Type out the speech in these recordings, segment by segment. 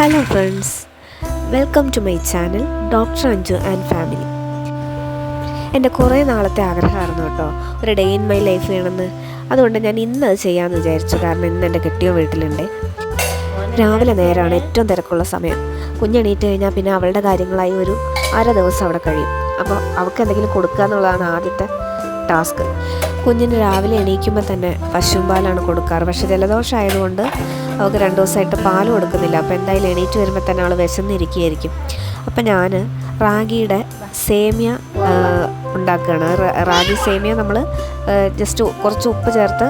Hello friends, welcome to my channel doctor Anju and family. എൻ്റെ കുറേ നാളത്തെ ആഗ്രഹമായിരുന്നു കേട്ടോ ഒരു ഡേ ഇൻ മൈ ലൈഫ് വേണമെന്ന്. അതുകൊണ്ട് ഞാൻ ഇന്ന് അത് ചെയ്യാമെന്ന് വിചാരിച്ചു. കാരണം ഇന്ന് എൻ്റെ കെട്ടിയോ വീട്ടിലുണ്ട്. രാവിലെ നേരമാണ് ഏറ്റവും തിരക്കുള്ള സമയം. കുഞ്ഞെണീറ്റ് കഴിഞ്ഞാൽ പിന്നെ അവളുടെ കാര്യങ്ങളായി ഒരു അര ദിവസം അവിടെ കഴിയും. അപ്പോൾ അവൾക്ക് എന്തെങ്കിലും കൊടുക്കുക എന്നുള്ളതാണ് ആദ്യത്തെ ടാസ്ക്. കുഞ്ഞിന് രാവിലെ എണീക്കുമ്പോൾ തന്നെ പശുവും പാലാണ് കൊടുക്കാറ്. പക്ഷേ ജലദോഷമായതുകൊണ്ട് അവൾക്ക് 2 ദിവസമായിട്ട് പാൽ കൊടുക്കുന്നില്ല. അപ്പോൾ എന്തായാലും എണീറ്റ് വരുമ്പോൾ തന്നെ അവൾ വിശന്നിരിക്കുകയായിരിക്കും. അപ്പോൾ ഞാൻ റാഗിയുടെ സേമിയ ഉണ്ടാക്കുകയാണ്. റാഗി സേമിയ നമ്മൾ ജസ്റ്റ് കുറച്ച് ഉപ്പ് ചേർത്ത്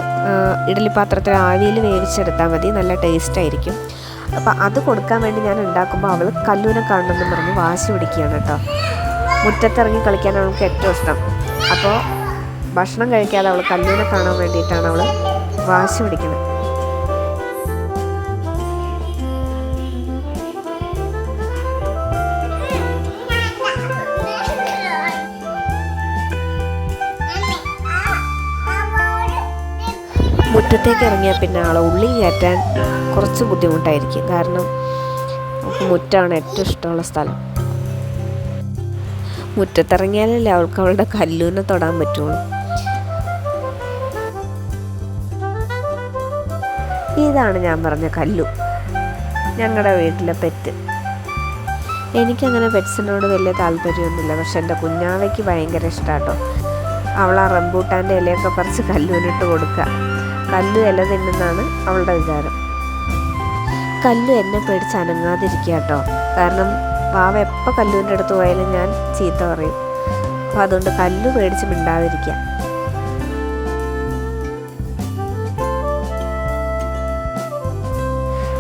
ഇഡ്ഡലി പാത്രത്തിൽ ആവിയിൽ വേവിച്ചെടുത്താൽ മതി. നല്ല ടേസ്റ്റായിരിക്കും. അപ്പോൾ അത് കൊടുക്കാൻ വേണ്ടി ഞാൻ ഉണ്ടാക്കുമ്പോൾ അവൾ കല്ലൂനെ കാണണമെന്ന് പറഞ്ഞ് വാശി പിടിക്കുകയാണ് കേട്ടോ. മുറ്റത്തിറങ്ങി കളിക്കാനാണ് അവൾക്ക് ഏറ്റവും ഇഷ്ടം. അപ്പോൾ ഭക്ഷണം കഴിക്കാതെ അവൾ കല്ലൂനെ കാണാൻ വേണ്ടിയിട്ടാണ് അവൾ വാശി പിടിക്കുന്നത്. മുറ്റത്തേക്ക് ഇറങ്ങിയാൽ പിന്നെ ആളെ ഉള്ളി കയറ്റാൻ കുറച്ച് ബുദ്ധിമുട്ടായിരിക്കും. കാരണം നമുക്ക് മുറ്റമാണ് ഏറ്റവും ഇഷ്ടമുള്ള സ്ഥലം. മുറ്റത്തിറങ്ങിയാലല്ലേ അവൾക്ക് അവളുടെ കല്ലൂനെ തൊടാൻ പറ്റുള്ളൂ. ഇതാണ് ഞാൻ പറഞ്ഞ കല്ലു, ഞങ്ങളുടെ വീട്ടിലെ പെറ്റ്. എനിക്കങ്ങനെ പെറ്റ്സിനോട് വലിയ താല്പര്യമൊന്നുമില്ല. പക്ഷെ എൻ്റെ കുഞ്ഞാവയ്ക്ക് ഭയങ്കര ഇഷ്ടമാട്ടോ. അവൾ ആ റംബൂട്ടാൻ്റെ ഇലയൊക്കെ പറിച്ച് കല്ലൂനിട്ട് കൊടുക്കുക. കല്ലു ഇല തിന്നുന്നാണ് അവളുടെ വിചാരം. കല്ലു എന്നെ പേടിച്ച് അനങ്ങാതിരിക്കുക കേട്ടോ. കാരണം വാവ എപ്പോൾ കല്ലുവിൻ്റെ അടുത്ത് പോയാലും ഞാൻ ചീത്ത പറയും. അപ്പോൾ അതുകൊണ്ട് കല്ലു പേടിച്ച് മിണ്ടാതിരിക്കുക.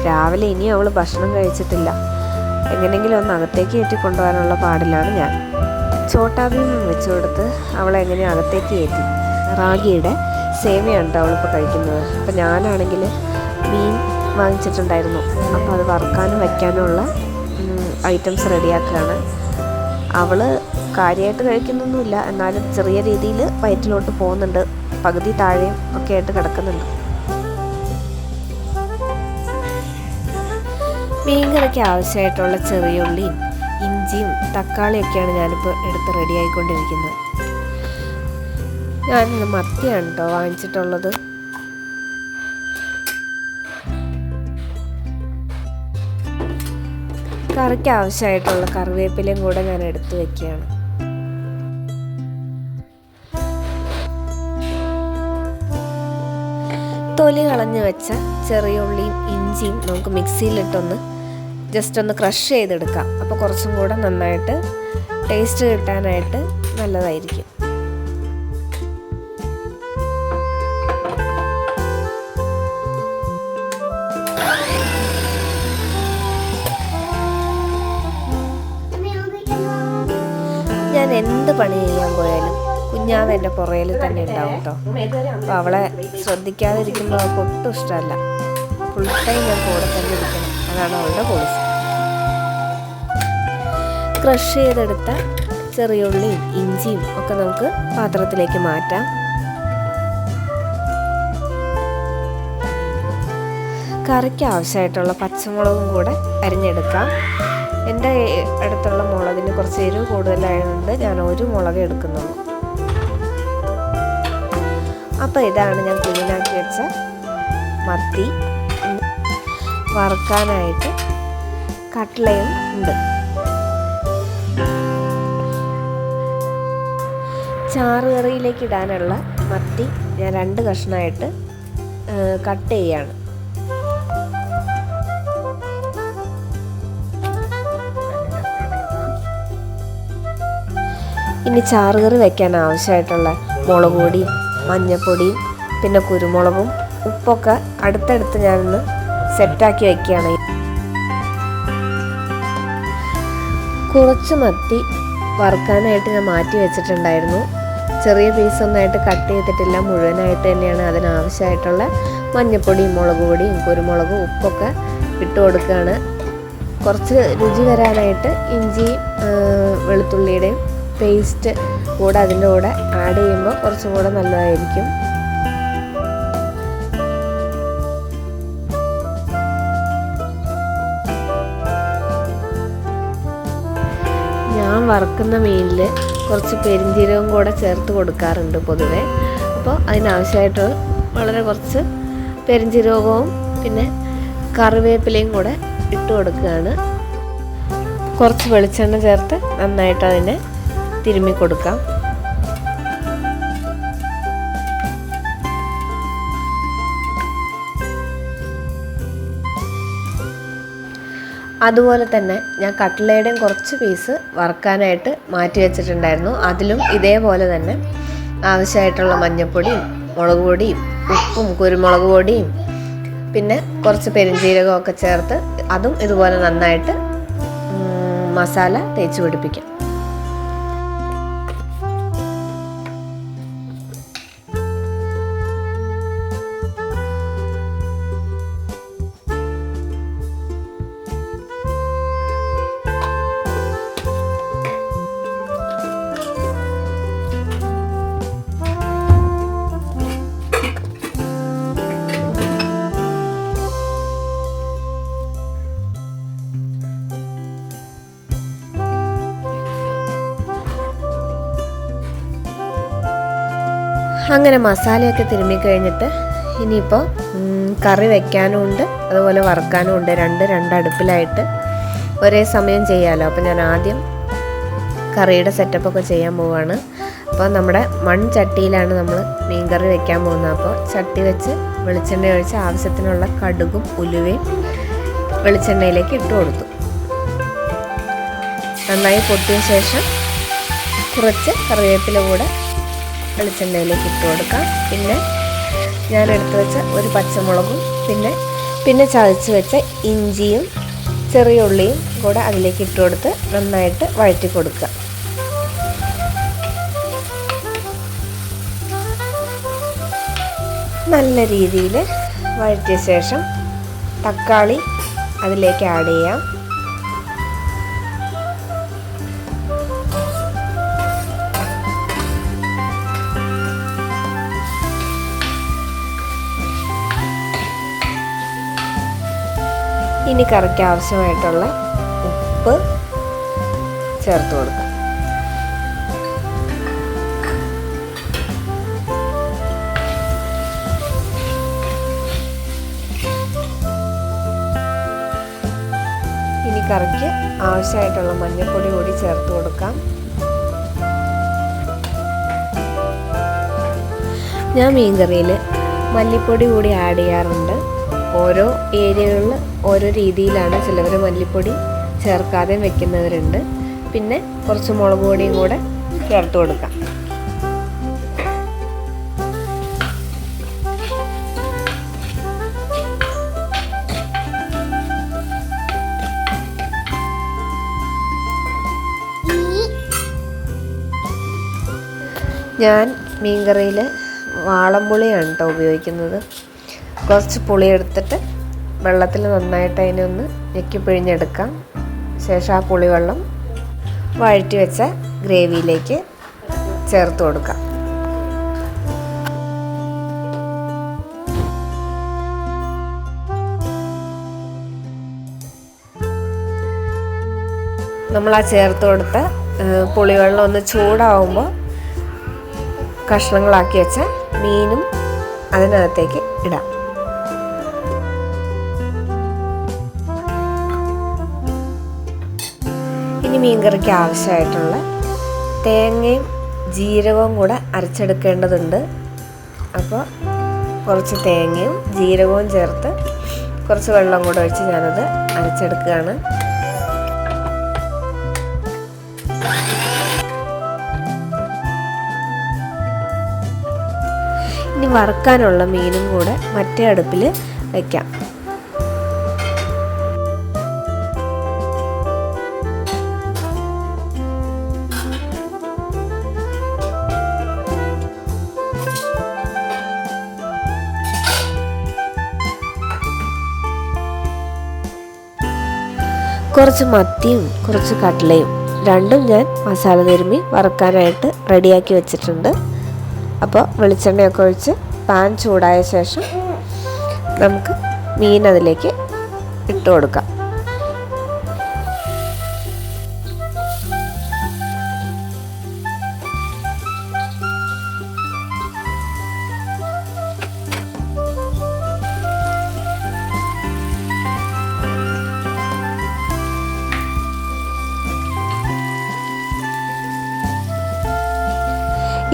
രാവിലെ ഇനിയും അവൾ ഭക്ഷണം കഴിച്ചിട്ടില്ല. എങ്ങനെയെങ്കിലും ഒന്ന് അകത്തേക്ക് കയറ്റി കൊണ്ടുപോകാനുള്ള പാടിലാണ് ഞാൻ. ചോട്ടാബീം വെച്ച് കൊടുത്ത് അവളെ എങ്ങനെയും അകത്തേക്ക് കയറ്റി. റാഗിയുടെ സേമിയാണ് അവളിപ്പോൾ കഴിക്കുന്നത്. അപ്പോൾ ഞാനാണെങ്കിൽ മീൻ വാങ്ങിച്ചിട്ടുണ്ടായിരുന്നു. അപ്പോൾ അത് വറുക്കാനും വയ്ക്കാനുമുള്ള ഐറ്റംസ് റെഡിയാക്കുകയാണ്. അവൾ കാര്യമായിട്ട് കഴിക്കുന്നൊന്നുമില്ല, എന്നാലും ചെറിയ രീതിയിൽ വയറ്റിലോട്ട് പോകുന്നുണ്ട്. പകുതി താഴെയും ഒക്കെ ആയിട്ട് കിടക്കുന്നുണ്ട്. മീൻകറിക്ക് ആവശ്യമായിട്ടുള്ള ചെറിയ ഉള്ളിയും ഇഞ്ചിയും തക്കാളിയൊക്കെയാണ് ഞാനിപ്പോൾ എടുത്ത് റെഡിയായിക്കൊണ്ടിരിക്കുന്നത്. ഞാനിന്ന് മത്തിയാണ് കേട്ടോ വാങ്ങിച്ചിട്ടുള്ളത്. കറിക്ക് ആവശ്യമായിട്ടുള്ള കറിവേപ്പിലയും കൂടെ ഞാൻ എടുത്തു വെക്കുകയാണ്. തൊലി കളഞ്ഞ് വെച്ച ചെറിയ ഉള്ളിയും ഇഞ്ചിയും നമുക്ക് മിക്സിയിലിട്ടൊന്ന് ജസ്റ്റ് ഒന്ന് ക്രഷ് ചെയ്തെടുക്കാം. അപ്പോൾ കുറച്ചും കൂടെ നന്നായിട്ട് ടേസ്റ്റ് കിട്ടാനായിട്ട് നല്ലതായിരിക്കും. ഞാൻ എന്ത് പണി ചെയ്യാൻ പോയാലും കുഞ്ഞാവ് എൻ്റെ പുറയിൽ തന്നെ ഉണ്ടാവും കേട്ടോ. അപ്പോൾ അവളെ ശ്രദ്ധിക്കാതിരിക്കുമ്പോൾ അവൾക്ക് ഒട്ടും ഇഷ്ടമല്ല. ഫുൾ ടൈം ഞാൻ കൂടെ തന്നെ ഇരിക്കണം. അതാണ് അവളുടെ പോളിസി. ക്രഷ് ചെയ്തെടുത്ത ചെറിയുള്ളിയും ഇഞ്ചിയും ഒക്കെ നമുക്ക് പാത്രത്തിലേക്ക് മാറ്റാം. കറിക്ക് ആവശ്യമായിട്ടുള്ള പച്ചമുളകും കൂടെ അരിഞ്ഞെടുക്കാം. എൻ്റെ അടുത്തുള്ള മുളകിന് കുറച്ച് എരിവ് കൂടുതലായതുകൊണ്ട് ഞാൻ ഒരു മുളക് എടുക്കുന്നുള്ളൂ. അപ്പോൾ ഇതാണ് ഞാൻ ക്ലീനാക്കി വെച്ച മത്തി. വറുക്കാനായിട്ട് കട്ട്ലയും ഉണ്ട്. ചാറുകറിയിലേക്ക് ഇടാനുള്ള മത്തി ഞാൻ 2 കഷ്ണമായിട്ട് കട്ട് ചെയ്യാണ്. ഇനി ചാറുകറി വയ്ക്കാൻ ആവശ്യമായിട്ടുള്ള മുളക് പൊടിയും മഞ്ഞൾപ്പൊടിയും പിന്നെ കുരുമുളകും ഉപ്പൊക്കെ അടുത്തടുത്ത് ഞാനൊന്ന് സെറ്റാക്കി വയ്ക്കുകയാണ്. കുറച്ച് മത്തി വറുക്കാനായിട്ട് ഞാൻ മാറ്റി വെച്ചിട്ടുണ്ടായിരുന്നു. ചെറിയ പീസൊന്നായിട്ട് കട്ട് ചെയ്തിട്ടില്ല, മുഴുവനായിട്ട് തന്നെയാണ്. അതിനാവശ്യമായിട്ടുള്ള മഞ്ഞൾപ്പൊടിയും മുളക് പൊടിയും കുരുമുളകും ഉപ്പൊക്കെ ഇട്ട് കൊടുക്കുകയാണ്. കുറച്ച് രുചി വരാനായിട്ട് ഇഞ്ചിയും വെളുത്തുള്ളിയുടെയും പേസ്റ്റ് കൂടെ അതിൻ്റെ കൂടെ ആഡ് ചെയ്യുമ്പോൾ കുറച്ചും കൂടെ നല്ലതായിരിക്കും. വറുക്കുന്ന മീനിൽ കുറച്ച് പെരിഞ്ജീരകം കൂടെ ചേർത്ത് കൊടുക്കാറുണ്ട് പൊതുവെ. അപ്പോൾ അതിനാവശ്യമായിട്ട് വളരെ കുറച്ച് പെരിഞ്ജീരകവും പിന്നെ കറിവേപ്പിലയും കൂടെ ഇട്ട് കൊടുക്കുകയാണ്. കുറച്ച് വെളിച്ചെണ്ണ ചേർത്ത് നന്നായിട്ട് അതിനെ തിരുമ്മി കൊടുക്കാം. അതുപോലെ തന്നെ ഞാൻ കട്ട്ലയുടെയും കുറച്ച് പീസ് വറുക്കാനായിട്ട് മാറ്റി വെച്ചിട്ടുണ്ടായിരുന്നു. അതിലും ഇതേപോലെ തന്നെ ആവശ്യമായിട്ടുള്ള മഞ്ഞൾപ്പൊടിയും മുളക് പൊടിയും ഉപ്പും കുരുമുളക് പൊടിയും പിന്നെ കുറച്ച് പെരിഞ്ജീരകമൊക്കെ ചേർത്ത് അതും ഇതുപോലെ നന്നായിട്ട് മസാല തേച്ച് പിടിപ്പിക്കാം. അങ്ങനെ മസാലയൊക്കെ തിരുമ്മി കഴിഞ്ഞിട്ട് ഇനിയിപ്പോൾ കറി വെക്കാനും ഉണ്ട് അതുപോലെ വറുക്കാനും ഉണ്ട്. രണ്ട് അടുപ്പിലായിട്ട് ഒരേ സമയം ചെയ്യാമല്ലോ. അപ്പോൾ ഞാൻ ആദ്യം കറിയുടെ സെറ്റപ്പൊക്കെ ചെയ്യാൻ പോവുകയാണ്. അപ്പോൾ നമ്മുടെ മൺചട്ടിയിലാണ് നമ്മൾ മീൻ കറി വെക്കാൻ പോകുന്നത്. അപ്പോൾ ചട്ടി വെച്ച് വെളിച്ചെണ്ണ ഒഴിച്ച് ആവശ്യത്തിനുള്ള കടുകും ഉലുവയും വെളിച്ചെണ്ണയിലേക്ക് ഇട്ട് കൊടുത്തു. നന്നായി പൊട്ടിയ ശേഷം കുറച്ച് കറിവേപ്പില കൂടെ വെളിച്ചെണ്ണയിലേക്ക് ഇട്ട് കൊടുക്കാം. പിന്നെ ഞാൻ എടുത്തു വെച്ച ഒരു പച്ചമുളകും പിന്നെ ചതച്ച് വെച്ച ഇഞ്ചിയും ചെറിയ ഉള്ളിയും കൂടെ അതിലേക്ക് ഇട്ട് കൊടുത്ത് നന്നായിട്ട് വഴറ്റി കൊടുക്കുക. നല്ല രീതിയിൽ വഴറ്റിയ ശേഷം തക്കാളി അതിലേക്ക് ആഡ് ചെയ്യാം. ഇനി കറിക്ക് ആവശ്യമായിട്ടുള്ള ഉപ്പ് ചേർത്ത് കൊടുക്കാം. ഇനി കറിക്ക് ആവശ്യമായിട്ടുള്ള മഞ്ഞൾപ്പൊടി കൂടി ചേർത്ത് കൊടുക്കാം. ഞാൻ മീൻകറിയിൽ മല്ലിപ്പൊടി കൂടി ആഡ് ചെയ്യാറുണ്ട്. ഓരോ ഏരിയകളിൽ ഓരോ രീതിയിലാണ്. ചിലവർ മല്ലിപ്പൊടി ചേർക്കാതെ വെക്കുന്നവരുണ്ട്. പിന്നെ കുറച്ച് മുളക് പൊടിയും കൂടെ ചേർത്ത് കൊടുക്കാം. ഞാൻ മീൻകറിയിൽ വാളംപുളിയാണ് കേട്ടോ ഉപയോഗിക്കുന്നത്. കുറച്ച് പുളി എടുത്തിട്ട് വെള്ളത്തിൽ നന്നായിട്ട് അതിനൊന്ന് ഞെക്കി പിഴിഞ്ഞെടുക്കാം. ശേഷം ആ പുളിവെള്ളം വഴറ്റി വെച്ച ഗ്രേവിയിലേക്ക് ചേർത്ത് കൊടുക്കാം. നമ്മൾ ആ ചേർത്ത് കൊടുത്ത പുളിവെള്ളം ഒന്ന് ചൂടാവുമ്പോൾ കഷ്ണങ്ങളാക്കി വെച്ച മീനും അതിനകത്തേക്ക് ഇടാം. ഇനി മീൻകറിക്ക് ആവശ്യമായിട്ടുള്ള തേങ്ങയും ജീരകവും കൂടെ അരച്ചെടുക്കേണ്ടതുണ്ട്. അപ്പോൾ കുറച്ച് തേങ്ങയും ജീരകവും ചേർത്ത് കുറച്ച് വെള്ളം കൂടെ ഒഴിച്ച് ഞാനത് അരച്ചെടുക്കുകയാണ്. ഇനി വറുക്കാനുള്ള മീനും കൂടെ മറ്റേ അടുപ്പിൽ വയ്ക്കാം. കുറച്ച് മത്തിയും കുറച്ച് കട്ട്ലയും രണ്ടും ഞാൻ മസാല തിരുമ്മി വറുക്കാനായിട്ട് റെഡിയാക്കി വെച്ചിട്ടുണ്ട്. അപ്പോൾ വെളിച്ചെണ്ണയൊക്കെ ഒഴിച്ച് പാൻ ചൂടായ ശേഷം നമുക്ക് മീൻ അതിലേക്ക് ഇട്ട് കൊടുക്കാം.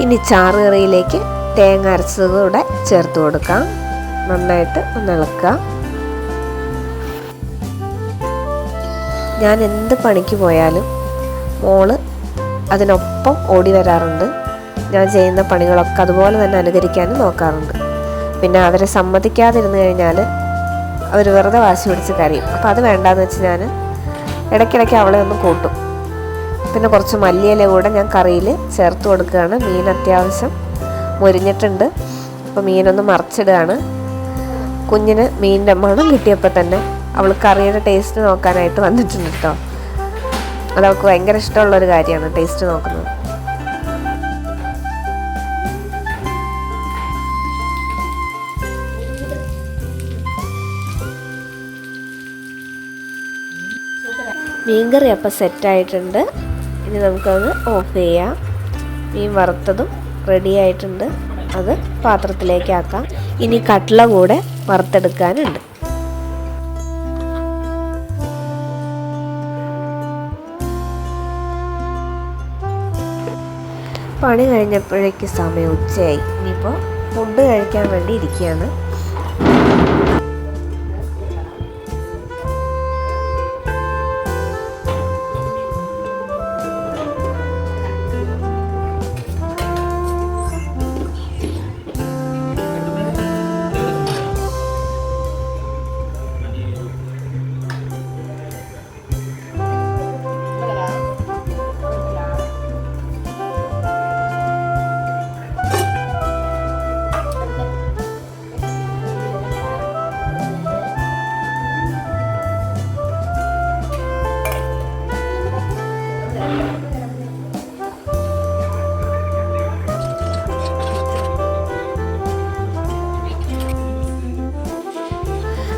ഇനി ചാറ് കറിയിലേക്ക് തേങ്ങ അരച്ചത് കൂടെ ചേർത്ത് കൊടുക്കാം. നന്നായിട്ട് ഒന്ന് ഇളക്കുക. ഞാൻ എന്ത് പണിക്ക് പോയാലും മോള് അതിനൊപ്പം ഓടി വരാറുണ്ട്. ഞാൻ ചെയ്യുന്ന പണികളൊക്കെ അതുപോലെ തന്നെ അനുകരിക്കാനും നോക്കാറുണ്ട്. പിന്നെ അവരെ സമ്മതിക്കാതിരുന്നു കഴിഞ്ഞാൽ അവർ വെറുതെ വാശി പിടിച്ച് കരയും. അപ്പോൾ അത് വേണ്ടാന്ന് വെച്ച് ഞാൻ ഇടയ്ക്കിടയ്ക്ക് അവളെ ഒന്ന് കൂട്ടും. പിന്നെ കുറച്ച് മല്ലിയില കൂടെ ഞാൻ കറിയിൽ ചേർത്ത് കൊടുക്കുകയാണ്. മീൻ അത്യാവശ്യം മുരിഞ്ഞിട്ടുണ്ട്. അപ്പോൾ മീനൊന്ന് മറിച്ചിടുകയാണ്. കുഞ്ഞിന് മീനിൻ്റെ മണം കിട്ടിയപ്പോൾ തന്നെ അവൾ കറിയുടെ ടേസ്റ്റ് നോക്കാനായിട്ട് വന്നിട്ടുണ്ട് കേട്ടോ. അതവൾക്ക് ഭയങ്കര ഇഷ്ടമുള്ളൊരു കാര്യമാണ് ടേസ്റ്റ് നോക്കുന്നത്. മീൻകറി അപ്പം സെറ്റായിട്ടുണ്ട്. ഇനി നമുക്കത് ഓഫ് ചെയ്യാം. മീൻ വറുത്തതും റെഡി ആയിട്ടുണ്ട്. അത് പാത്രത്തിലേക്ക് ആക്കാം. ഇനി കട്ട്ല കൂടെ വറുത്തെടുക്കാനുണ്ട്. പണി കഴിഞ്ഞപ്പോഴേക്ക് സമയം ഉച്ചയായി. ഇനിയിപ്പോൾ ഫുഡ് കഴിക്കാൻ വേണ്ടി ഇരിക്കുകയാണ്.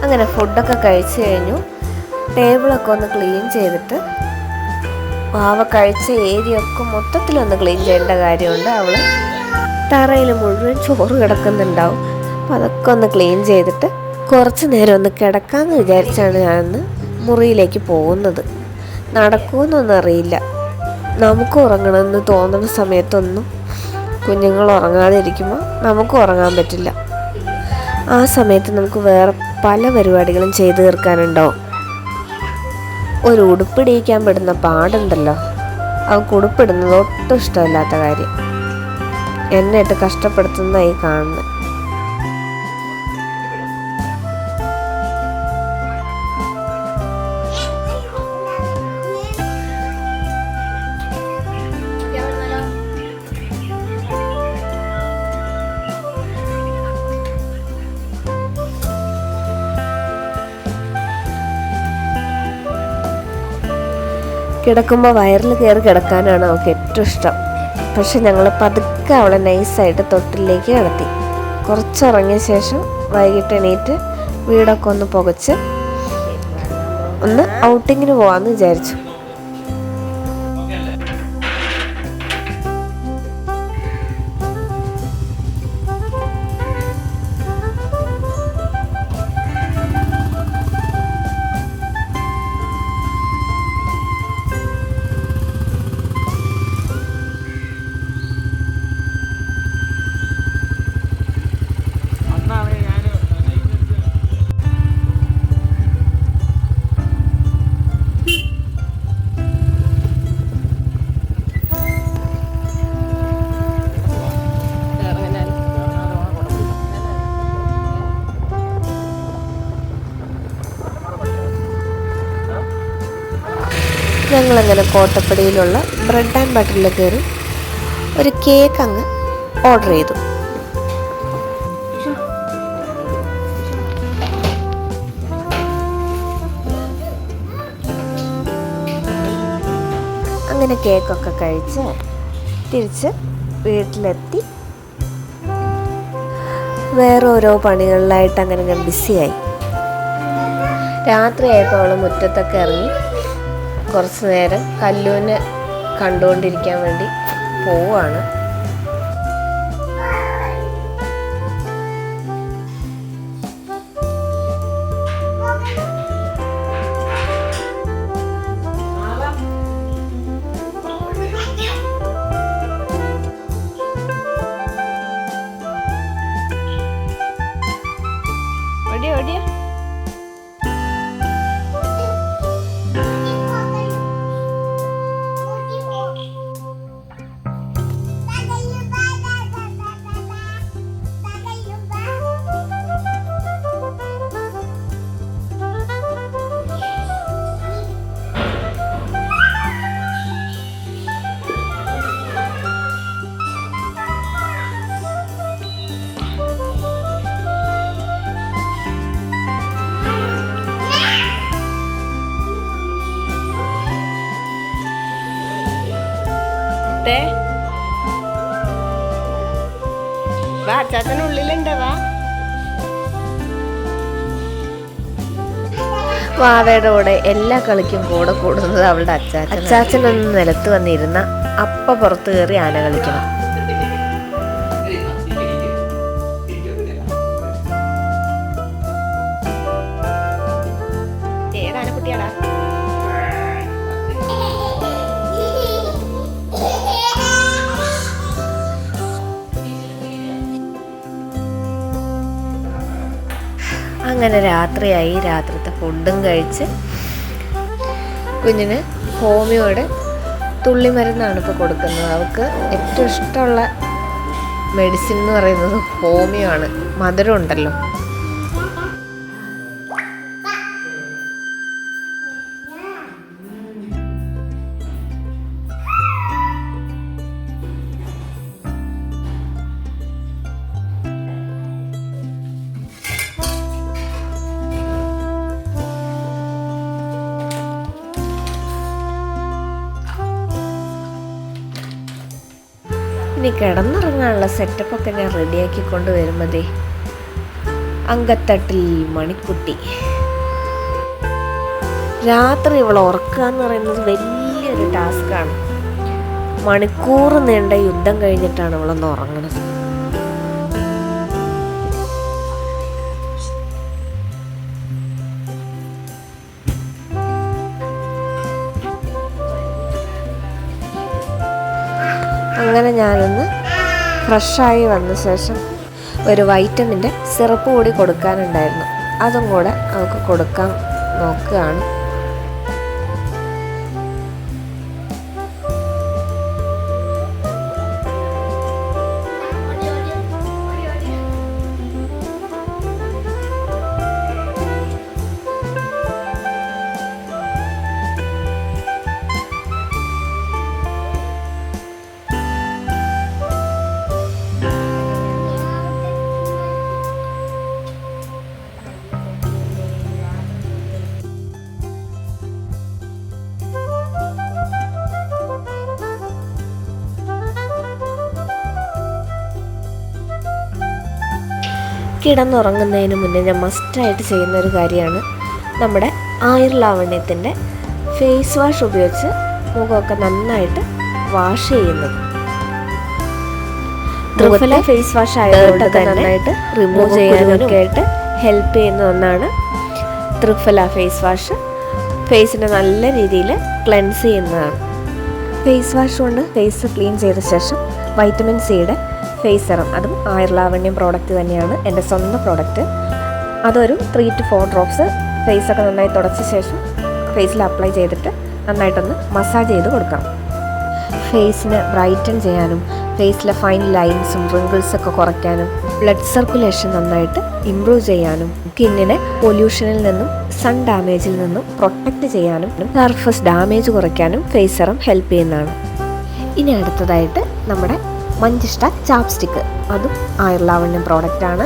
അങ്ങനെ ഫുഡൊക്കെ കഴിച്ച് കഴിഞ്ഞു. ടേബിളൊക്കെ ഒന്ന് ക്ലീൻ ചെയ്തിട്ട് വാവ കഴിച്ച ഏരിയൊക്കെ മൊത്തത്തിലൊന്ന് ക്ലീൻ ചെയ്യേണ്ട കാര്യമുണ്ട്. അവൾ തറയിൽ മുഴുവൻ ചോറ് കിടക്കുന്നുണ്ടാവും. അപ്പം അതൊക്കെ ഒന്ന് ക്ലീൻ ചെയ്തിട്ട് കുറച്ച് നേരം ഒന്ന് കിടക്കാമെന്ന് വിചാരിച്ചാണ് ഞാനൊന്ന് മുറിയിലേക്ക് പോകുന്നത്. നടക്കുമെന്നൊന്നും അറിയില്ല. നമുക്ക് ഉറങ്ങണമെന്ന് തോന്നുന്ന സമയത്തൊന്നും കുഞ്ഞുങ്ങൾ ഉറങ്ങാതിരിക്കുമ്പോൾ നമുക്കും ഉറങ്ങാൻ പറ്റില്ല. ആ സമയത്ത് നമുക്ക് വേറെ പല പരിപാടികളും ചെയ്തു തീർക്കാനുണ്ടാവും. ഒരു ഉടുപ്പിടിയിക്കാൻ പെടുന്ന പാടുണ്ടല്ലോ, അവൾക്ക് ഉടുപ്പിടുന്നത് ഒട്ടും ഇഷ്ടമില്ലാത്ത കാര്യം. എന്നെ ഇട്ട് കഷ്ടപ്പെടുത്തുന്നതായി കാണുന്നത്. കിടക്കുമ്പോൾ വയറിൽ കയറി കിടക്കാനാണ് അവൾക്ക് ഏറ്റവും ഇഷ്ടം. പക്ഷെ ഞങ്ങൾ പതുക്കെ അവളെ നൈസായിട്ട് തൊട്ടിലേക്ക് കിടത്തി. കുറച്ചുറങ്ങിയ ശേഷം വൈകിട്ട് എണീറ്റ് വീടൊക്കെ ഒന്ന് പുകച്ച് ഒന്ന് ഔട്ടിങ്ങിന് പോകാമെന്ന് വിചാരിച്ചു. ഞങ്ങളങ്ങനെ കോട്ടപ്പടിയിലുള്ള ബ്രെഡ് ആൻഡ് ബട്ടറിൽ കയറി ഒരു കേക്ക് അങ്ങ് ഓർഡർ ചെയ്തു. അങ്ങനെ കേക്കൊക്കെ കഴിച്ച് തിരിച്ച് വീട്ടിലെത്തി വേറെ ഓരോ പണികളിലായിട്ട് അങ്ങനെ ഞാൻ ബിസിയായി. രാത്രിയായപ്പോൾ അവൾ മുറ്റത്തൊക്കെ ഇറങ്ങി കുറച്ച് നേരം കല്ലൂനെ കണ്ടുകൊണ്ടിരിക്കാൻ വേണ്ടി പോവുകയാണ്. മുത്തേ വാ, അച്ചാച്ചനുള്ളിലുണ്ട്. വാവയുടെ കൂടെ എല്ലാ കളിക്കും കൂടെ കൂടുന്നത് അവളുടെ അച്ചാച്ചനൊന്ന് നിലത്ത് വന്നിരുന്ന അപ്പ പുറത്ത് കയറി ആന കളിക്കണം. ഏതാനക്കുട്ടിയാടാ? അങ്ങനെ രാത്രിയായി. രാത്രിത്തെ ഫുഡും കഴിച്ച് കുഞ്ഞിന് ഹോമിയോയുടെ തുള്ളിമരുന്നാണ് ഇപ്പോൾ കൊടുക്കുന്നത്. അവൾക്ക് ഏറ്റവും ഇഷ്ടമുള്ള മെഡിസിൻ എന്ന് പറയുന്നത് ഹോമിയോ ആണ്. മധുരം ഉണ്ടല്ലോ. ഇനി കിടന്നുറങ്ങാനുള്ള സെറ്റപ്പൊക്കെ ഞാൻ റെഡിയാക്കിക്കൊണ്ട് വരുമ്പോഴേ അങ്കത്തട്ടിൽ മണിക്കുട്ടി. രാത്രി ഇവളെ ഉറക്കുക എന്ന് പറയുന്നത് വലിയൊരു ടാസ്ക്കാണ്. മണിക്കൂർ നീണ്ട യുദ്ധം കഴിഞ്ഞിട്ടാണ് ഇവളൊന്ന് ഉറങ്ങണത്. അങ്ങനെ ഞാനൊന്ന് ഫ്രഷായി വന്ന ശേഷം ഒരു വൈറ്റമിൻ്റെ സിറപ്പ് കൂടി കൊടുക്കാനുണ്ടായിരുന്നു. അതും കൂടെ അവൾക്ക് കൊടുക്കാൻ നോക്കുകയാണ്. കിടന്നുറങ്ങുന്നതിന് മുന്നേ ഞാൻ മസ്റ്റായിട്ട് ചെയ്യുന്നൊരു കാര്യമാണ് നമ്മുടെ ആയുർലാവണ്യത്തിൻ്റെ ഫേസ് വാഷ് ഉപയോഗിച്ച് മുഖമൊക്കെ നന്നായിട്ട് വാഷ് ചെയ്യുന്നത്. ത്രിഫല ഫേസ് വാഷ് ആയതുകൊണ്ട് നന്നായിട്ട് റിമൂവ് ചെയ്യാനൊക്കെ ആയിട്ട് ഹെൽപ്പ് ചെയ്യുന്ന ഒന്നാണ് ത്രിഫല ഫേസ് വാഷ്. ഫേസിനെ നല്ല രീതിയിൽ ക്ലെൻസ് ചെയ്യുന്നതാണ്. ഫേസ് വാഷ് കൊണ്ട് ഫേസ് ക്ലീൻ ചെയ്ത ശേഷം വൈറ്റമിൻ സിയുടെ ഫേസ് സെറം, അതും ആയുർലാവണ്യം പ്രോഡക്റ്റ് തന്നെയാണ്, എൻ്റെ സ്വന്തം പ്രോഡക്റ്റ്. അതൊരു 3 to 4 ഡ്രോപ്സ് ഫേസൊക്കെ നന്നായി തുടച്ച ശേഷം ഫേസിൽ അപ്ലൈ ചെയ്തിട്ട് നന്നായിട്ടൊന്ന് മസാജ് ചെയ്ത് കൊടുക്കാം. ഫേസിനെ ബ്രൈറ്റൻ ചെയ്യാനും ഫേസിലെ ഫൈൻ ലൈൻസും റിങ്കിൾസൊക്കെ കുറയ്ക്കാനും ബ്ലഡ് സർക്കുലേഷൻ നന്നായിട്ട് ഇംപ്രൂവ് ചെയ്യാനും സ്കിന്നിനെ പൊല്യൂഷനിൽ നിന്നും സൺ ഡാമേജിൽ നിന്നും പ്രൊട്ടക്റ്റ് ചെയ്യാനും സർഫസ് ഡാമേജ് കുറയ്ക്കാനും ഫേസ് സെറം ഹെൽപ്പ് ചെയ്യുന്നതാണ്. ഇനി അടുത്തതായിട്ട് നമ്മുടെ മഞ്ചിഷ്ട ചാപ്സ്റ്റിക്ക്, അതും ആയുർലാവണ്യം പ്രോഡക്റ്റാണ്.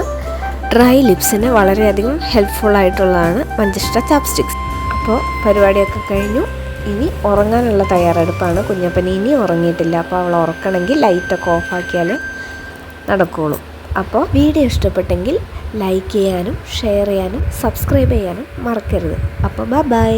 ഡ്രൈ ലിപ്സിന് വളരെയധികം ഹെൽപ്ഫുൾ ആയിട്ടുള്ളതാണ് മഞ്ചിഷ്ട ചാപ്സ്റ്റിക്സ്. അപ്പോൾ പരിപാടിയൊക്കെ കഴിഞ്ഞു. ഇനി ഉറങ്ങാനുള്ള തയ്യാറെടുപ്പാണ്. കുഞ്ഞപ്പൻ ഇനി ഉറങ്ങിയിട്ടില്ല. അപ്പോൾ അവൾ ഉറക്കണമെങ്കിൽ ലൈറ്റൊക്കെ ഓഫാക്കിയാൽ നടക്കുകയുള്ളൂ. അപ്പോൾ വീഡിയോ ഇഷ്ടപ്പെട്ടെങ്കിൽ ലൈക്ക് ചെയ്യാനും ഷെയർ ചെയ്യാനും സബ്സ്ക്രൈബ് ചെയ്യാനും മറക്കരുത്. അപ്പോൾ ബൈ.